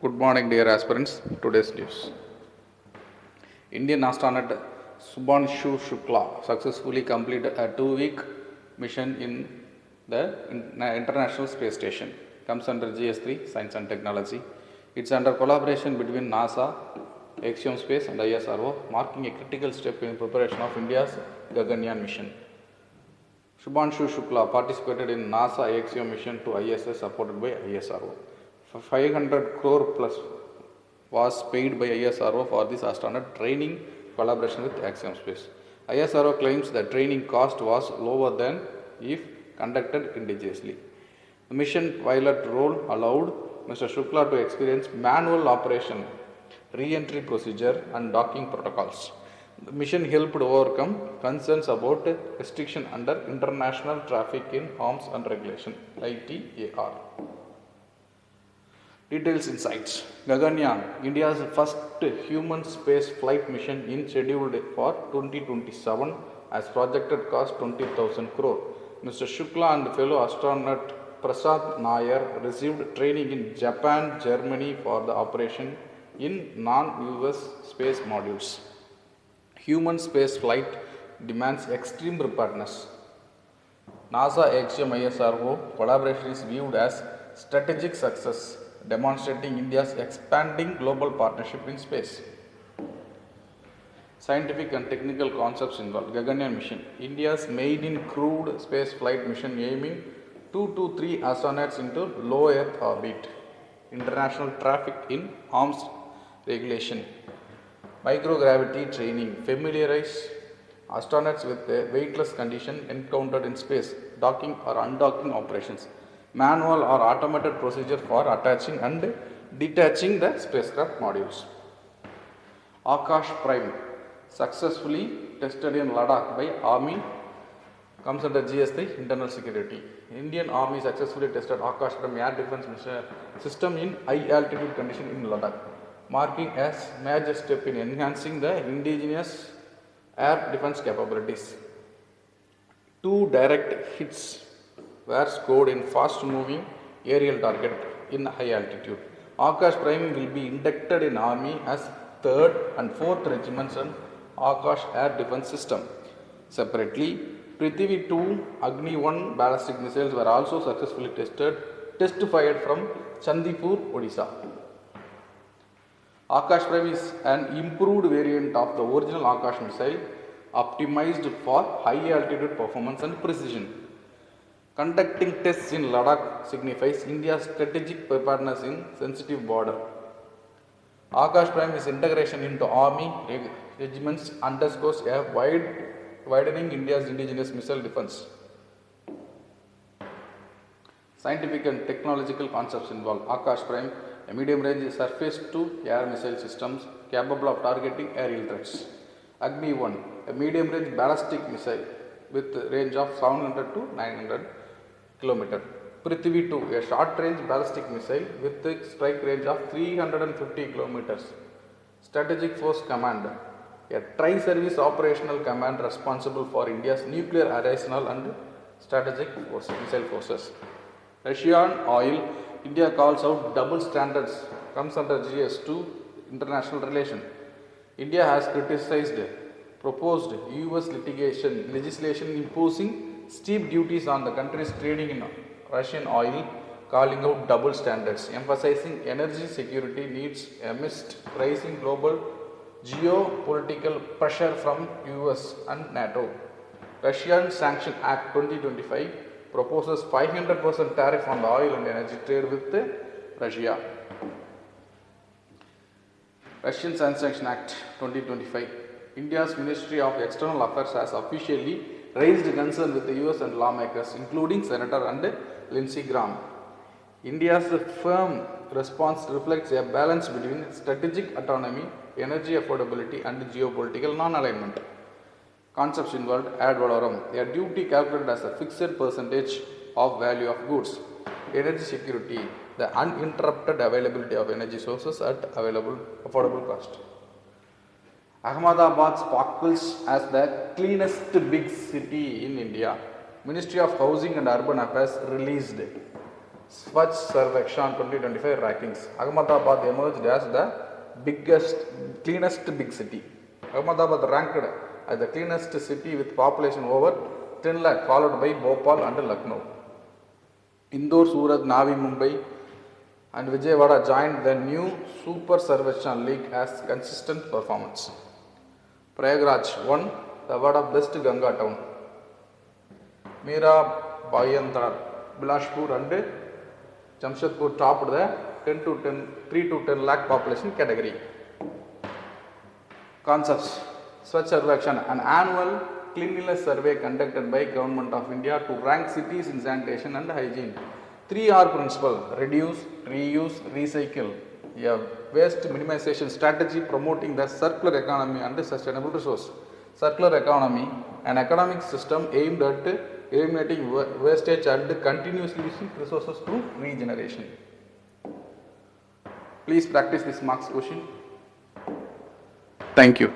Good morning, dear aspirants. Today's news. Indian astronaut Subhanshu Shukla successfully completed a 2-week mission in the International Space Station. Comes under GS3, Science and Technology. It's under collaboration between NASA, Axiom Space and ISRO, marking a critical step in preparation of India's Gaganyaan mission. Subhanshu Shukla participated in NASA Axiom mission to ISS supported by ISRO. 500 crore plus was paid by ISRO for this astronaut training collaboration with Axiom Space. ISRO claims the training cost was lower than if conducted indigenously. The mission pilot role allowed Mr. Shukla to experience manual operation, re-entry procedure and docking protocols. The mission helped overcome concerns about restriction under International Traffic in Arms and Regulation (ITAR). Details insights. Gaganyaan, India's first human space flight mission is scheduled for 2027 as projected cost 20,000 crore. Mr. Shukla and fellow astronaut Prasad Nair received training in Japan, Germany for the operation in non-US space modules. Human space flight demands extreme preparedness. NASA Axiom ISRO collaboration is viewed as strategic success, demonstrating India's expanding global partnership in space. Scientific and technical concepts involved. Gaganyaan mission, India's maiden crewed space flight mission aiming 2 to 3 astronauts into low Earth orbit. International traffic in arms regulation. Microgravity training, familiarize astronauts with the weightless condition encountered in space, docking or undocking operations. Manual or automated procedure for attaching and detaching the spacecraft modules. Akash Prime, successfully tested in Ladakh by Army, comes under GS3, Internal Security. Indian Army successfully tested Akash Prime air defense system in high altitude condition in Ladakh, marking a major step in enhancing the indigenous air defense capabilities. 2 direct hits were scored in fast moving aerial target in high altitude. Akash Prime will be inducted in Army as 3rd and 4th regiments and Akash Air Defense System. Separately, Prithvi 2 Agni 1 ballistic missiles were also successfully test fired from Chandipur, Odisha. Akash Prime is an improved variant of the original Akash missile, optimized for high altitude performance and precision. Conducting tests in Ladakh signifies India's strategic preparedness in sensitive border. Akash Prime's integration into army regiments underscores a widening India's indigenous missile defense. Scientific and technological concepts involve Akash Prime, a medium-range surface-to-air missile systems capable of targeting aerial threats. Agni 1, a medium-range ballistic missile with range of 700 to 900 km. Prithvi 2, a short-range ballistic missile with a strike range of 350 km. Strategic Force Command, a tri-service operational command responsible for India's nuclear arsenal and strategic missile forces. Russian oil, India calls out double standards, comes under GS2, international relation. India has criticized proposed US legislation imposing steep duties on the countries trading in Russian oil, calling out double standards, emphasizing energy security needs amidst rising global geopolitical pressure from US and NATO. Russian Sanction Act 2025 proposes 500% tariff on the oil and energy trade with Russia. Russian Sanction Act 2025. India's Ministry of External Affairs has officially raised concern with the US and lawmakers, including Senator and Lindsey Graham. India's firm response reflects a balance between strategic autonomy, energy affordability, and geopolitical non-alignment. Concepts involved ad valorem, a duty calculated as a fixed percentage of value of goods. Energy security, the uninterrupted availability of energy sources at affordable cost. Ahmedabad sparkles as the cleanest big city in India. Ministry of Housing and Urban Affairs released Swachh Sarvekshan 2025 rankings. Ahmedabad emerged as the cleanest big city. Ahmedabad ranked as the cleanest city with population over 10 lakh, followed by Bhopal and Lucknow. Indore, Surat, Navi Mumbai and Vijayawada joined the new Super Sarvekshan League as consistent performance. Prayagraj won the award of Best Ganga Town. Mira Bhayandar, Bilashpur and Jamshedpur topped the 3 to 10 lakh population category. Concepts. Swachh Sarvekshan, an annual cleanliness survey conducted by Government of India to rank cities in sanitation and hygiene. 3R principle: reduce, reuse, recycle. A waste minimization strategy promoting the circular economy and sustainable resource. Circular economy, an economic system aimed at eliminating wastage and continuously using resources through regeneration. Please practice this marks question. Thank you.